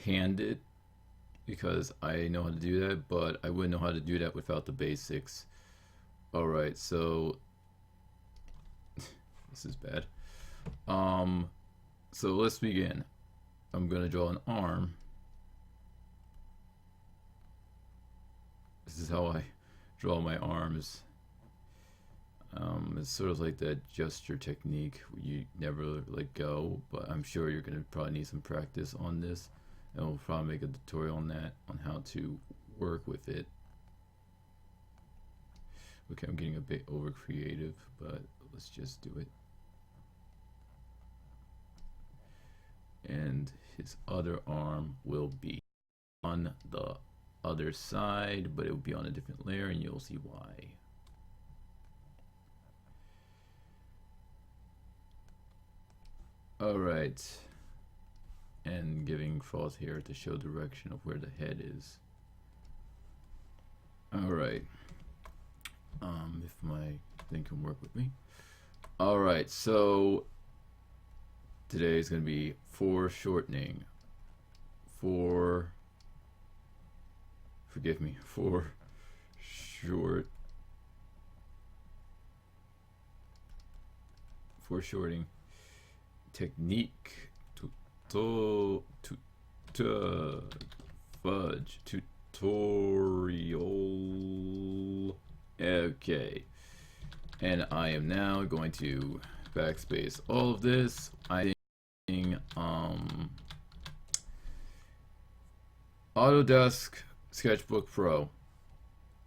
hand it because I know how to do that, but I wouldn't know how to do that without the basics. Alright, so this is bad. So let's begin. I'm gonna draw an arm. This is how I draw my arms. It's sort of like that gesture technique where you never let go, but I'm sure you're gonna probably need some practice on this, and we'll probably make a tutorial on that, on how to work with it. Okay, I'm getting a bit over creative, but let's just do it. And his other arm will be on the other side, but it will be on a different layer, and you'll see why. Alright, and giving false here to show direction of where the head is. Alright, if my thing can work with me. Alright, so today is going to be foreshortening. Forgive me, foreshorting technique fudge tutorial. Okay, and I am now going to backspace all of this. I'm Autodesk Sketchbook Pro.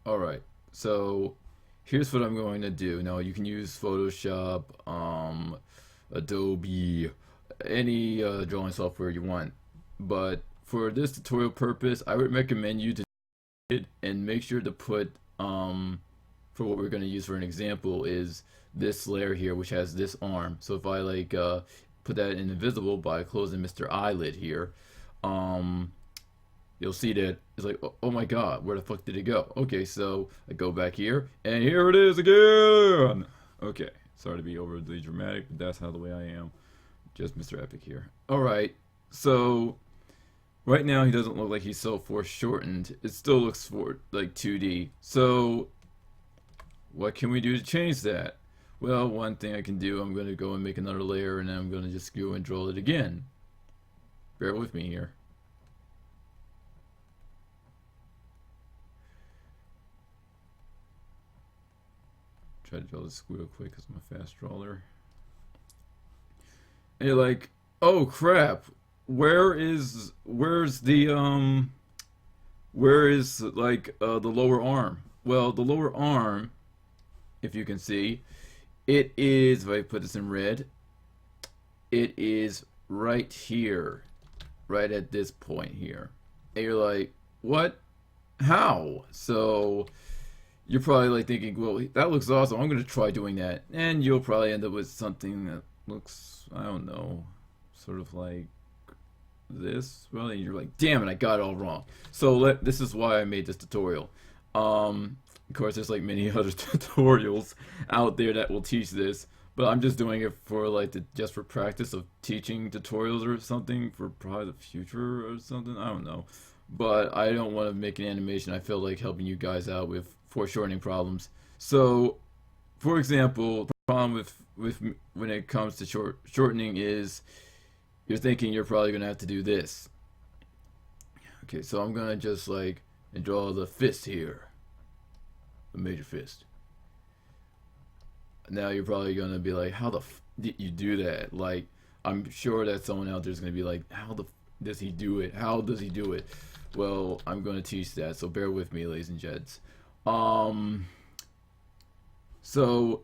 Alright, so here's what I'm going to do. Now you can use Photoshop, Adobe, any drawing software you want, but for this tutorial purpose I would recommend you to do it and make sure to put for what we're going to use for an example is this layer here, which has this arm. So if I like put that in invisible by closing Mr. Eyelid here, you'll see that it's like, oh my god, where the fuck did it go? Okay, so I go back here, and here it is again! Okay, sorry to be overly dramatic, but that's how the way I am. Just Mr. Epic here. Alright, so right now he doesn't look like he's so foreshortened. It still looks for like 2D. So what can we do to change that? Well, one thing I can do, I'm going to go and make another layer, and then I'm going to just go and draw it again. Bear with me here. Try to draw this real quick because I'm a fast drawer. And you're like, oh crap, where's the lower arm? Well, the lower arm, if you can see, it is, if I put this in red, it is right here, right at this point here. And you're like, what? How? So you're probably like thinking, well, that looks awesome, I'm going to try doing that. And you'll probably end up with something that looks, I don't know, sort of like this. Well, and you're like, damn it, I got it all wrong. So this is why I made this tutorial. Of course, there's like many other tutorials out there that will teach this, but I'm just doing it for like just for practice of teaching tutorials or something for probably the future or something. I don't know, but I don't want to make an animation. I feel like helping you guys out with foreshortening problems. So, for example, the problem with when it comes to shortening is you're thinking you're probably gonna have to do this. Okay, so I'm gonna just like draw the fist here. A major fist. Now you're probably gonna be like, how the f did you do that? Like, I'm sure that someone out there is gonna be like, how the f does he do it? How does he do it? Well, I'm gonna teach that, so bear with me, ladies and gents. So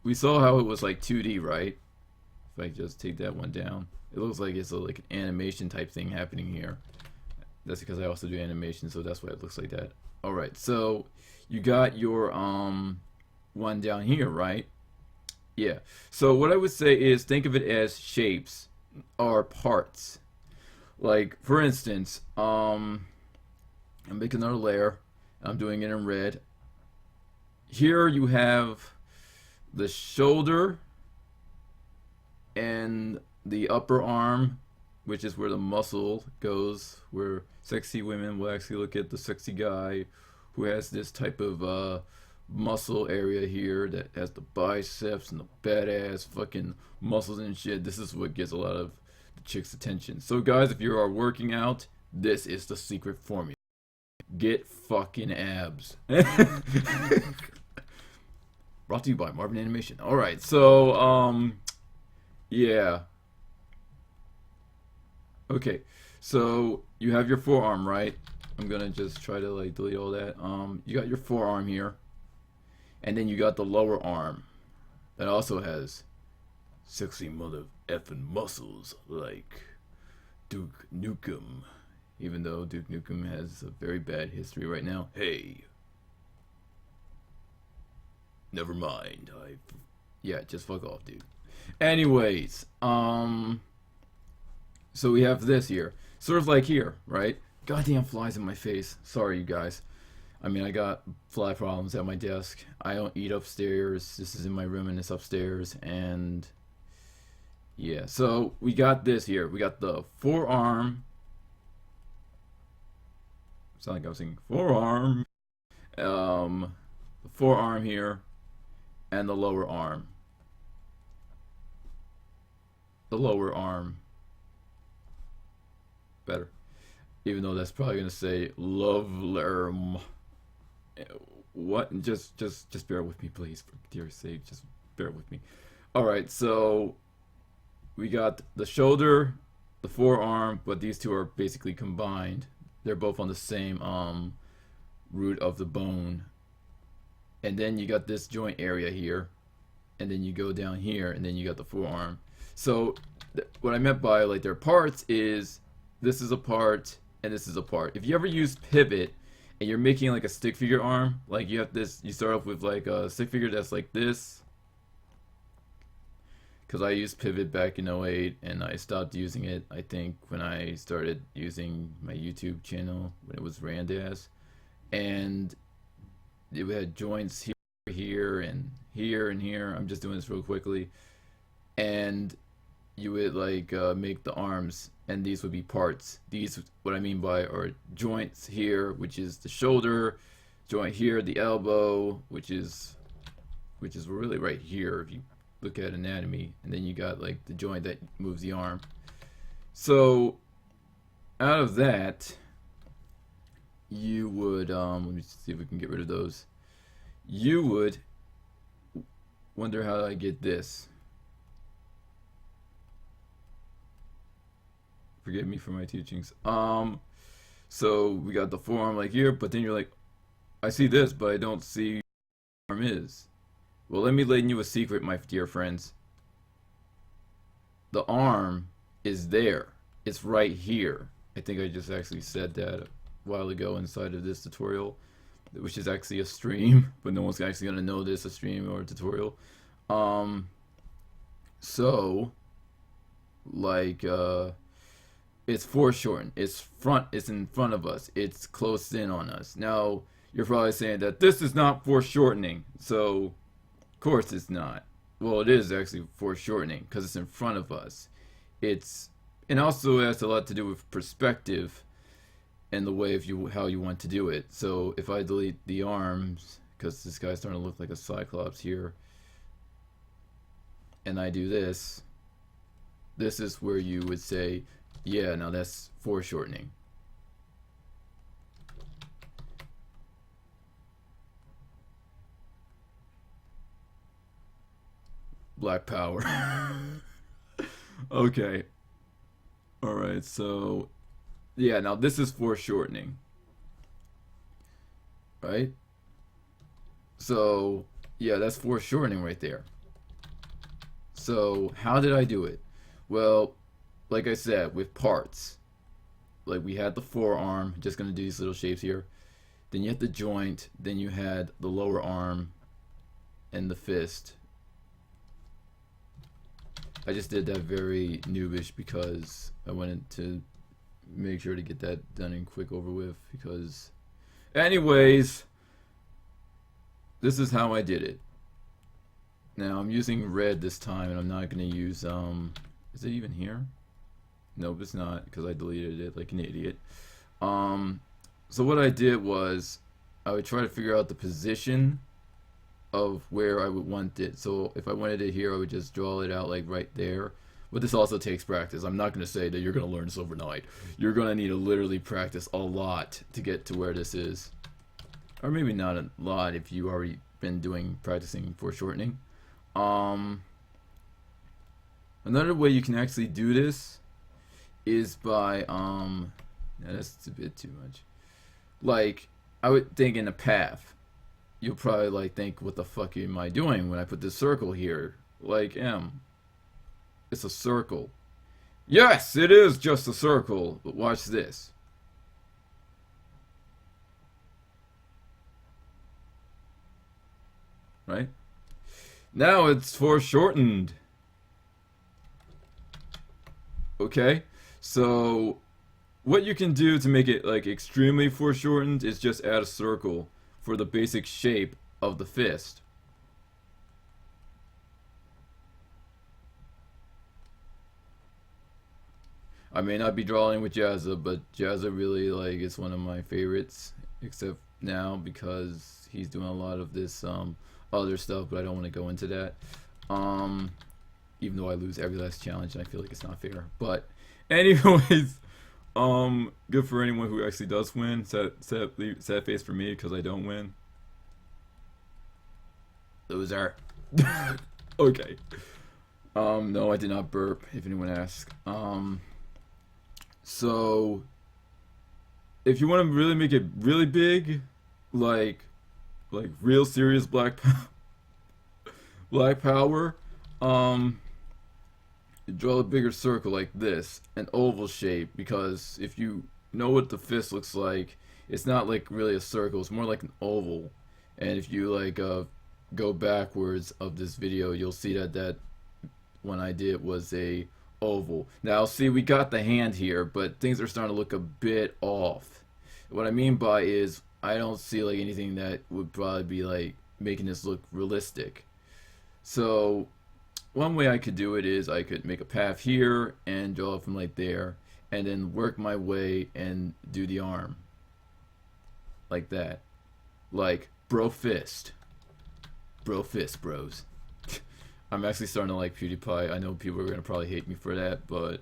we saw how it was like 2D, right? If I just take that one down, it looks like it's like an animation type thing happening here. That's because I also do animation, so that's why it looks like that. Alright, so you got your one down here, right? Yeah. So what I would say is think of it as shapes or parts. Like, for instance, I'm making another layer. I'm doing it in red. Here you have the shoulder and the upper arm which is where the muscle goes, where sexy women will actually look at the sexy guy who has this type of muscle area here that has the biceps and the badass fucking muscles and shit. This is what gets a lot of the chicks' attention. So guys, if you are working out, this is the secret formula. Get fucking abs. Brought to you by Marvin Animation. Alright, so yeah. Okay, so you have your forearm, right? I'm gonna just try to like delete all that. You got your forearm here, and then you got the lower arm that also has sexy mother effing muscles like Duke Nukem. Even though Duke Nukem has a very bad history right now. Hey, never mind. Yeah, just fuck off, dude. Anyways, so we have this here, sort of like here, right? Goddamn flies in my face. Sorry, you guys. I mean, I got fly problems at my desk. I don't eat upstairs. This is in my room and it's upstairs. And yeah, so we got this here. We got the forearm. Sound like I was saying forearm. The forearm here, and the lower arm. The lower arm. Better. Even though that's probably gonna say lovelerm. What? Just bear with me, please. For dear's sake, just bear with me. All right, so we got the shoulder, the forearm, but these two are basically combined. They're both on the same root of the bone. And then you got this joint area here, and then you go down here, and then you got the forearm. So what I meant by like their parts is this is a part and this is a part. If you ever use pivot and you're making like a stick figure arm, like you have this, you start off with like a stick figure that's like this. Because I used pivot back in '08 and I stopped using it, I think, when I started using my YouTube channel when it was Randas. And it had joints here, here, and here, and here. I'm just doing this real quickly. And you would like make the arms, and these would be parts. These, what I mean by, are joints here, which is the shoulder, joint here, the elbow, which is really right here if you look at anatomy, and then you got like the joint that moves the arm. So out of that, you would let me see if we can get rid of those. You would wonder how I get this. Forgive me for my teachings. So we got the forearm like here, but then you're like, I see this, but I don't see where the arm is. Well, let me let you a secret, my dear friends. The arm is there. It's right here. I think I just actually said that a while ago inside of this tutorial, which is actually a stream, but no one's actually gonna know this, a stream or a tutorial. So like it's foreshortened. It's in front of us. It's close in on us. Now you're probably saying that this is not foreshortening. So of course it's not. Well, it is actually foreshortening because it's in front of us. And also it has a lot to do with perspective and the way how you want to do it. So if I delete the arms, because this guy's starting to look like a cyclops here, and I do this, this is where you would say, yeah, now that's foreshortening. Black power. Okay. Alright, so yeah, now this is foreshortening. Right? So yeah, that's foreshortening right there. So how did I do it? Well, like I said, with parts. Like we had the forearm, just gonna do these little shapes here. Then you had the joint, then you had the lower arm and the fist. I just did that very noobish because I wanted to make sure to get that done and quick over with, because anyways, this is how I did it. Now I'm using red this time, and I'm not going to use is it even here? Nope, it's not, because I deleted it like an idiot. So what I did was I would try to figure out the position of where I would want it. So if I wanted it here, I would just draw it out like right there. But this also takes practice. I'm not going to say that you're going to learn this overnight. You're going to need to literally practice a lot to get to where this is. Or maybe not a lot if you already been practicing foreshortening. Another way you can actually do this is by that's a bit too much. Like, I would think in a path. You'll probably like think, what the fuck am I doing when I put this circle here? Like, it's a circle. Yes, it is just a circle, but watch this. Right? Now it's foreshortened. Okay? So what you can do to make it like extremely foreshortened is just add a circle for the basic shape of the fist. I may not be drawing with Jazza, but Jazza really like is one of my favorites, except now because he's doing a lot of this other stuff, but I don't want to go into that. Even though I lose every last challenge and I feel like it's not fair. But anyways, good for anyone who actually does win. Sad face for me because I don't win. Loser. Okay. No, I did not burp, if anyone asks. So if you want to really make it really big, like real serious black power, draw a bigger circle like this, an oval shape, because if you know what the fist looks like, it's not like really a circle, it's more like an oval. And if you like go backwards of this video, you'll see that one I did was a oval. Now see, we got the hand here, but things are starting to look a bit off. What I mean by is I don't see like anything that would probably be like making this look realistic. So one way I could do it is I could make a path here and draw it from like there, and then work my way and do the arm like that, like bro fist, bros. I'm actually starting to like PewDiePie. I know people are gonna probably hate me for that, but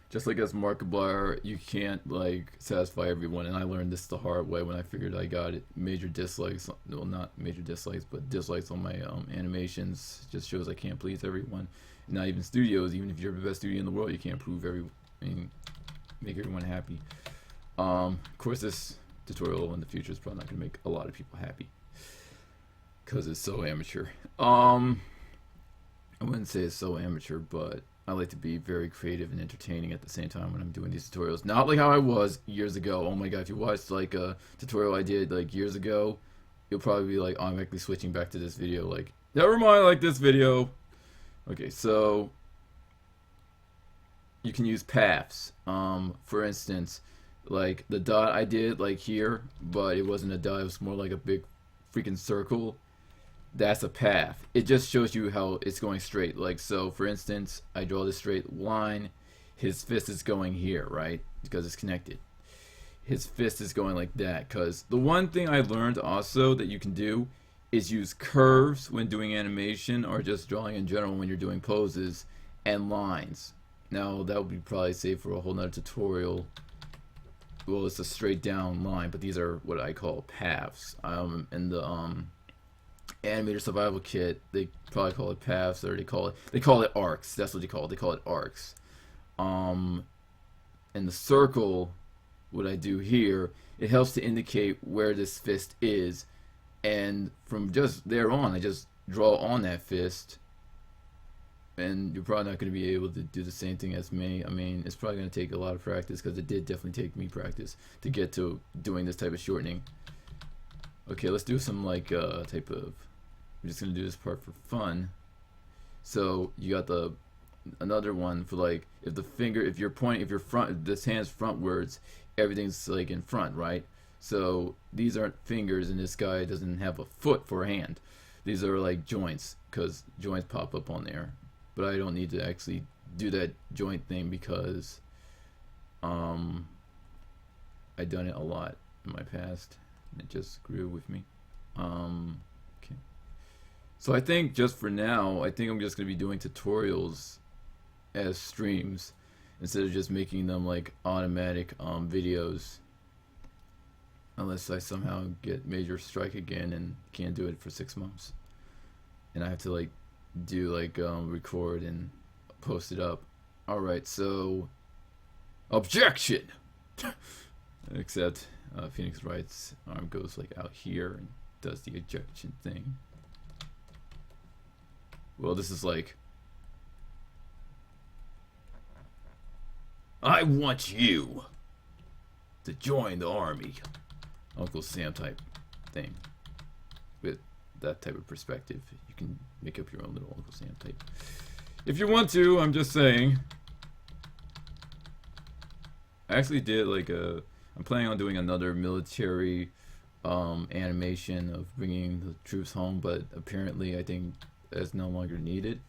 just like as Markiplier, you can't like satisfy everyone, and I learned this the hard way when I figured I got it. Major dislikes, well, not major dislikes, but dislikes on my animations. Just shows I can't please everyone. Not even studios. Even if you're the best studio in the world, you can't make everyone happy. Of course, this tutorial in the future is probably not gonna make a lot of people happy because it's so amateur. I wouldn't say it's so amateur, but I like to be very creative and entertaining at the same time when I'm doing these tutorials. Not like how I was years ago. Oh my god, if you watched like a tutorial I did like years ago, you'll probably be like automatically switching back to this video like, never mind, like this video. Okay, so you can use paths. For instance, like the dot I did like here, but it wasn't a dot, it was more like a big freaking circle. That's a path. It just shows you how it's going straight. Like, so for instance, I draw this straight line, his fist is going here, right? Because it's connected. His fist is going like that, because the one thing I learned also that you can do is use curves when doing animation, or just drawing in general when you're doing poses, and lines. Now that would be probably safe for a whole nother tutorial. Well, it's a straight down line, but these are what I call paths. And the animator survival kit, they probably call it paths, or they call it arcs. That's what they call it. They call it arcs. And the circle, what I do here, it helps to indicate where this fist is, and from just there on, I just draw on that fist. And you're probably not going to be able to do the same thing as me. I mean, it's probably going to take a lot of practice, because it did definitely take me practice to get to doing this type of shortening. Okay, let's do some like type of. We're just gonna do this part for fun. So you got another one for like if you're pointing, if this hand's frontwards, everything's like in front, right? So these aren't fingers, and this guy doesn't have a foot for a hand. These are like joints, because joints pop up on there. But I don't need to actually do that joint thing, because Um, I've done it a lot in my past, and it just grew with me. Okay. So I think just for now, I think I'm just gonna be doing tutorials as streams instead of just making them like automatic videos. Unless I somehow get major strike again and can't do it for 6 months, and I have to like do like record and post it up. All right, so objection. Except Phoenix Wright's arm goes like out here and does the ejection thing. Well, this is like, I want you to join the army. Uncle Sam type thing. With that type of perspective, you can make up your own little Uncle Sam type. If you want to, I'm just saying. I actually did like I'm planning on doing another military animation of bringing the troops home, but apparently I think that's no longer needed.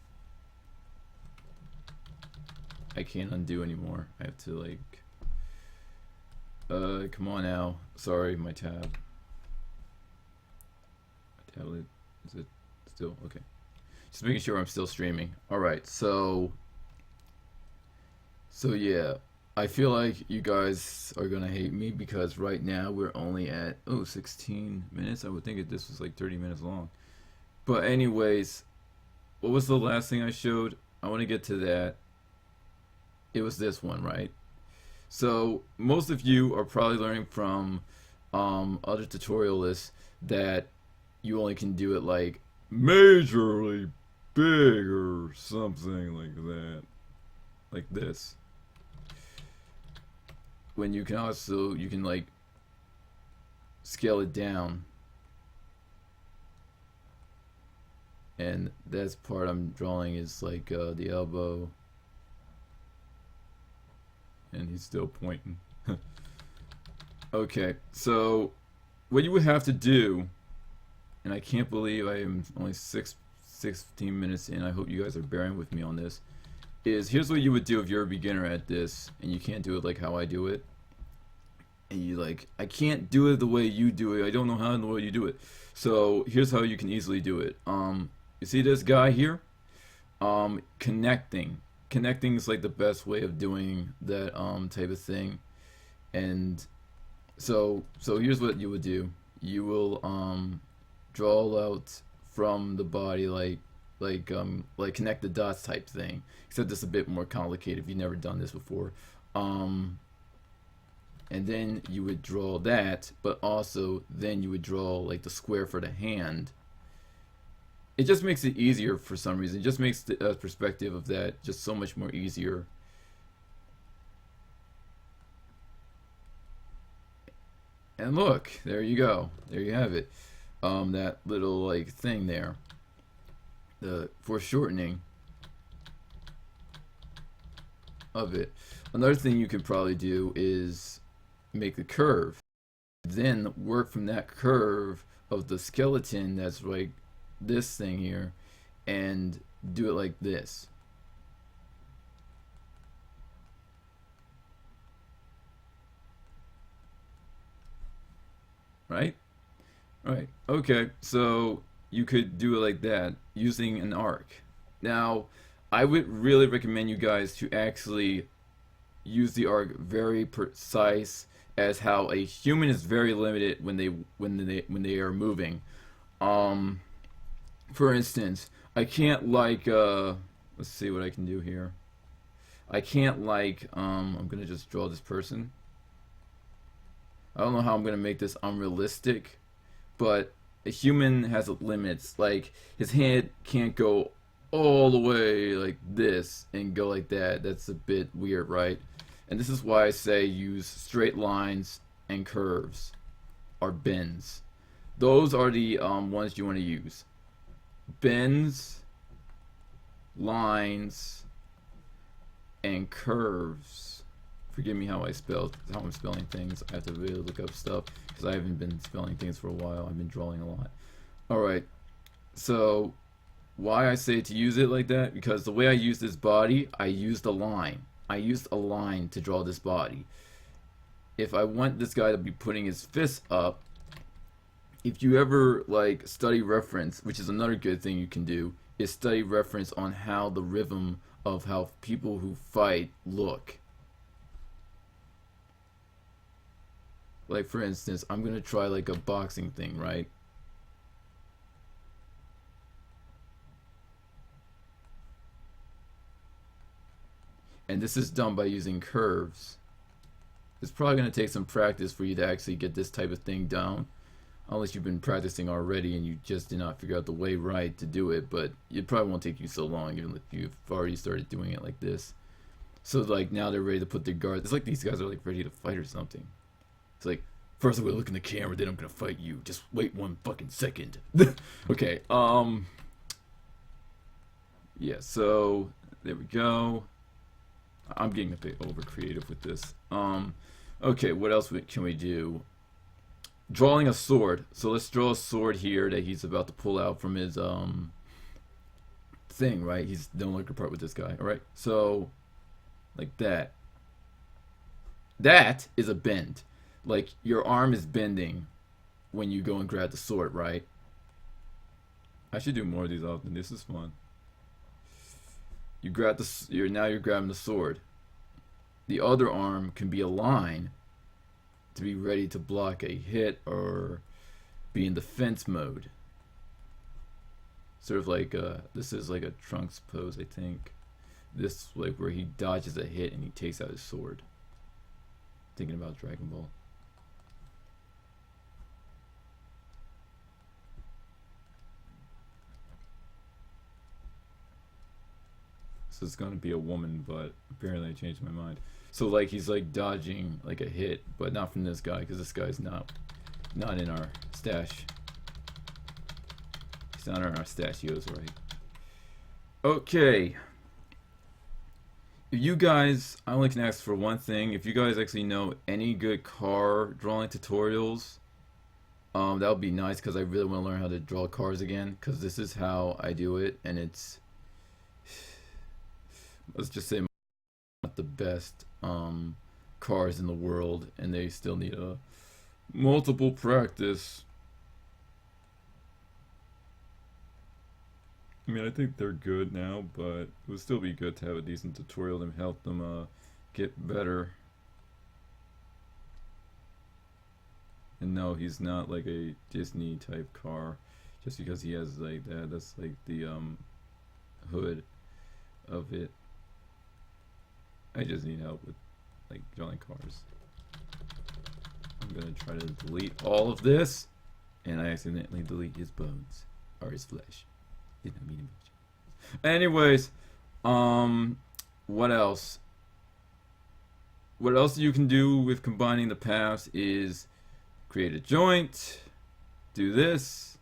I can't undo anymore. I have to like come on now. Sorry, my tab. My tablet, is it still okay? Just making sure I'm still streaming. Alright, so yeah. I feel like you guys are gonna hate me because right now we're only at 16 minutes. I would think this was like 30 minutes long. But anyways, what was the last thing I showed? I want to get to that. It was this one, right? So most of you are probably learning from other tutorialists that you only can do it like majorly big or something like that, like this. When you can also, you can like scale it down, and that's part I'm drawing is like the elbow, and he's still pointing. Okay, so what you would have to do, and I can't believe I am only 16 minutes in, I hope you guys are bearing with me on this, is here's what you would do if you're a beginner at this and you can't do it like how I do it, and you like, I can't do it the way you do it, I don't know how in the way you do it. So here's how you can easily do it. You see this guy here? Connecting is like the best way of doing that type of thing. And so here's what you would do. You will draw out from the body like connect the dots type thing, except it's a bit more complicated if you've never done this before. And then you would draw that, but also then you would draw like the square for the hand. It just makes it easier for some reason. It just makes the perspective of that just so much more easier. And look, there you go. There you have it. That little like thing there. The foreshortening of it. Another thing you could probably do is make a curve. Then work from that curve of the skeleton that's like this thing here and do it like this. Right? Right. Okay, so you could do it like that using an arc. Now, I would really recommend you guys to actually use the arc very precise, as how a human is very limited when they are moving. For instance, I can't like let's see what I can do here. I can't like I'm gonna just draw this person. I don't know how I'm gonna make this unrealistic, but a human has limits. Like his hand can't go all the way like this and go like that. That's a bit weird, right? And this is why I say use straight lines and curves or bends. Those are the ones you want to use. Bends, lines, and curves. Forgive me how I'm spelling things. I have to really look up stuff because I haven't been spelling things for a while. I've been drawing a lot. Alright, so why I say to use it like that, because the way I use this body, I use the line. I used a line to draw this body. If I want this guy to be putting his fist up, if you ever like study reference, which is another good thing you can do, is study reference on how the rhythm of how people who fight look. Like for instance, I'm gonna try like a boxing thing, right? And this is done by using curves. It's probably gonna take some practice for you to actually get this type of thing down, unless you've been practicing already and you just did not figure out the way right to do it. But it probably won't take you so long, even if you've already started doing it like this. So like now they're ready to put their guard. It's like these guys are like ready to fight or something. It's like, first I'm gonna look in the camera, then I'm gonna fight you. Just wait 1 fucking second. Okay, yeah, so there we go. I'm getting a bit over creative with this. Okay, what else can we do? Drawing a sword. So let's draw a sword here that he's about to pull out from his thing, right? He's no longer part with this guy. Alright, so like that. That is a bend. Like your arm is bending when you go and grab the sword, right? I should do more of these often. This is fun. You grab you're grabbing the sword. The other arm can be a line to be ready to block a hit or be in defense mode. Sort of like this is like a Trunks pose, I think. This like where he dodges a hit and he takes out his sword. Thinking about Dragon Ball. So it's gonna be a woman, but apparently I changed my mind. So like he's like dodging like a hit, but not from this guy because this guy's not in our stash. He's not in our stachios, right? Okay. If you guys, I only can ask for one thing. If you guys actually know any good car drawing tutorials, that would be nice because I really want to learn how to draw cars again. Because this is how I do it, and it's, let's just say, not the best cars in the world, and they still need a multiple practice. I mean, I think they're good now, but it would still be good to have a decent tutorial to help them get better. And no, he's not like a Disney type car, just because he has like that. That's like the hood of it. I just need help with like drawing cars. I'm gonna try to delete all of this, and I accidentally delete his bones or his flesh. Did not mean to. Anyways, what else? What else you can do with combining the paths is create a joint, do this,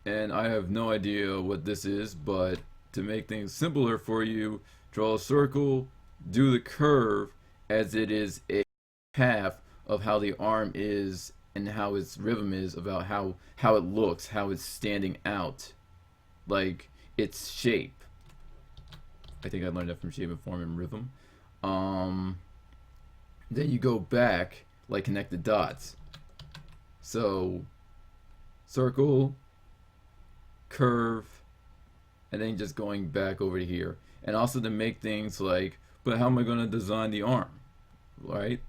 and I have no idea what this is, but to make things simpler for you, draw a circle, do the curve as it is a path of how the arm is and how its rhythm is, about how it looks, how it's standing out, like its shape. I think I learned that from shape and form and rhythm. Then you go back, like connect the dots. So circle, curve, and then just going back over to here. And also to make things like, but how am I going to design the arm, right?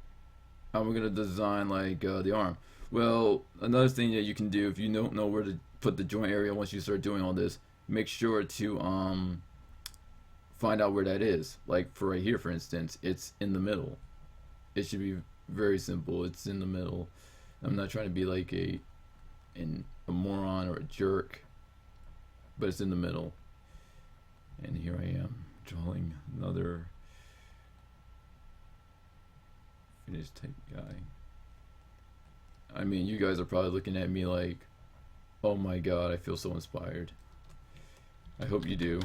How am I going to design like the arm? Well, another thing that you can do if you don't know where to put the joint area once you start doing all this, make sure to find out where that is. Like for right here, for instance, it's in the middle. It should be very simple. It's in the middle. I'm not trying to be like a moron or a jerk, but it's in the middle. And here I am drawing another finish type guy. I mean, you guys are probably looking at me like, oh my god, I feel so inspired. I hope you do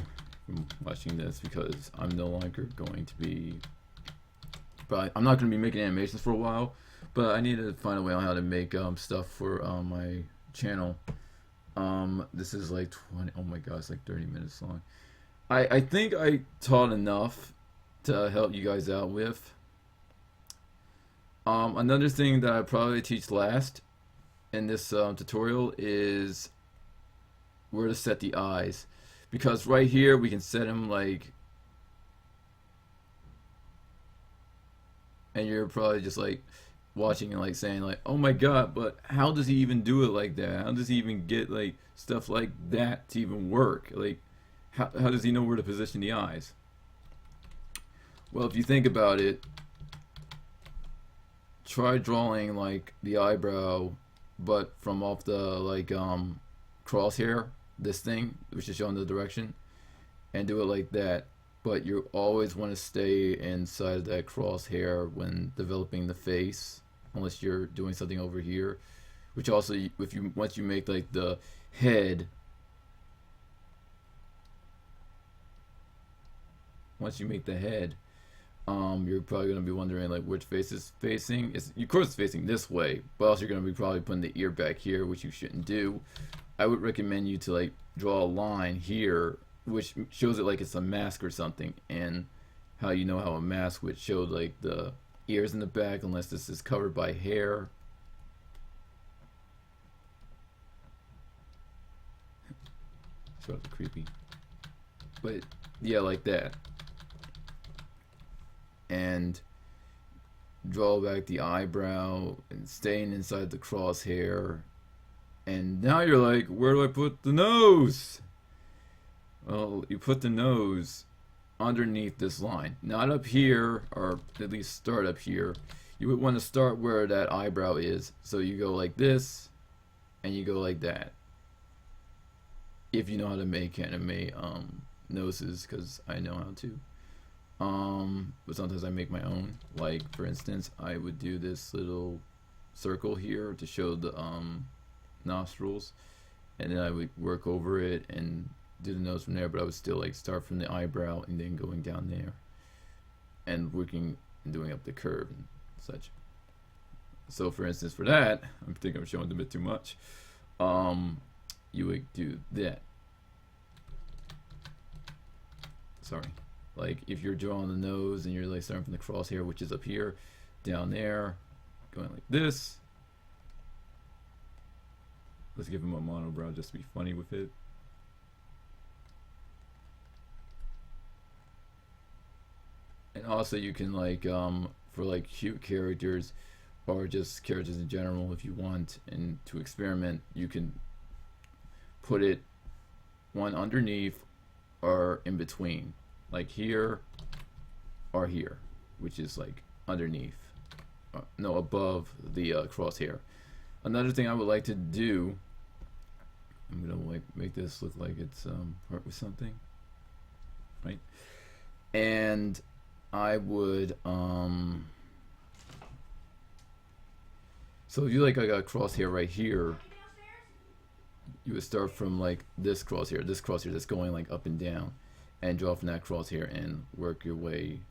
from watching this, because I'm no longer going to be, I'm not going to be making animations for a while, but I need to find a way on how to make stuff for my channel. This is like 20, oh my god, it's like 30 minutes long. I think I taught enough to help you guys out with. Another thing that I probably teach last in this tutorial is where to set the eyes, because right here we can set them like, and you're probably just like watching and like saying like, oh my god, but how does he even do it like that? How does he even get like stuff like that to even work? Like how does he know where to position the eyes? Well, if you think about it, try drawing like the eyebrow but from off the like crosshair, this thing which is showing the direction, and do it like that. But you always want to stay inside of that crosshair when developing the face, unless you're doing something over here, which also, if you once you make like the head, you're probably going to be wondering like which face is facing. Of course it's facing this way, but also you're going to be probably putting the ear back here, which you shouldn't do. I would recommend you to like draw a line here which shows it like it's a mask or something, and how you know how a mask would show like the ears in the back unless this is covered by hair. Sort of creepy, but yeah, like that. And draw back the eyebrow and staying inside the crosshair. And now you're like, where do I put the nose? Well, you put the nose underneath this line, not up here, or at least start up here. You would want to start where that eyebrow is, so you go like this and you go like that, if you know how to make anime noses, because I know how to. But sometimes I make my own. Like for instance, I would do this little circle here to show the nostrils, and then I would work over it and do the nose from there. But I would still like start from the eyebrow and then going down there and working and doing up the curve and such. So for instance, for that, I think I'm showing a bit too much. You would do that. Sorry. Like if you're drawing the nose and you're like starting from the crosshair, which is up here, down there, going like this. Let's give him a monobrow just to be funny with it. And also you can like for like cute characters or just characters in general, if you want, and to experiment, you can put it one underneath or in between, like here or here, which is like underneath, no, above the crosshair. Another thing I would like to do, I'm gonna like make this look like it's part with something, right? And I would so if you like I got a crosshair right here, you would start from like this crosshair that's going like up and down, and draw from that crosshair and work your way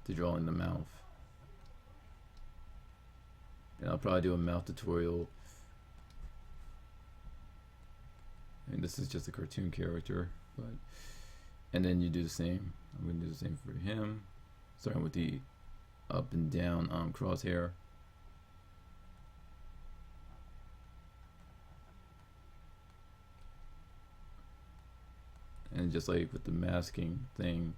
to drawing the mouth. And I'll probably do a mouth tutorial. And this is just a cartoon character, but and then you do the same. I'm gonna do the same for him, starting with the up and down crosshair. And just like with the masking thing,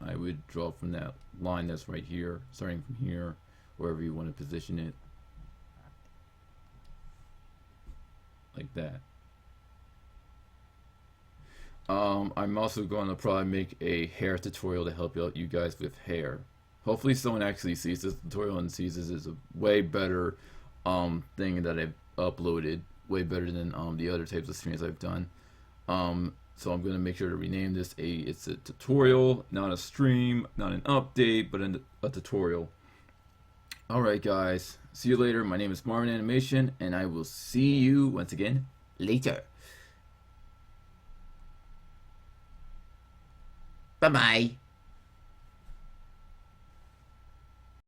I would draw from that line that's right here, starting from here, wherever you want to position it, like that. I'm also going to probably make a hair tutorial to help out you guys with hair. Hopefully someone actually sees this tutorial and sees this as a way better thing that I've uploaded, way better than the other types of streams I've done. So I'm going to make sure to rename this it's a tutorial, not a stream, not an update, but a tutorial. Alright guys, see you later. My name is Marvin Animation, and I will see you once again later. Bye-bye.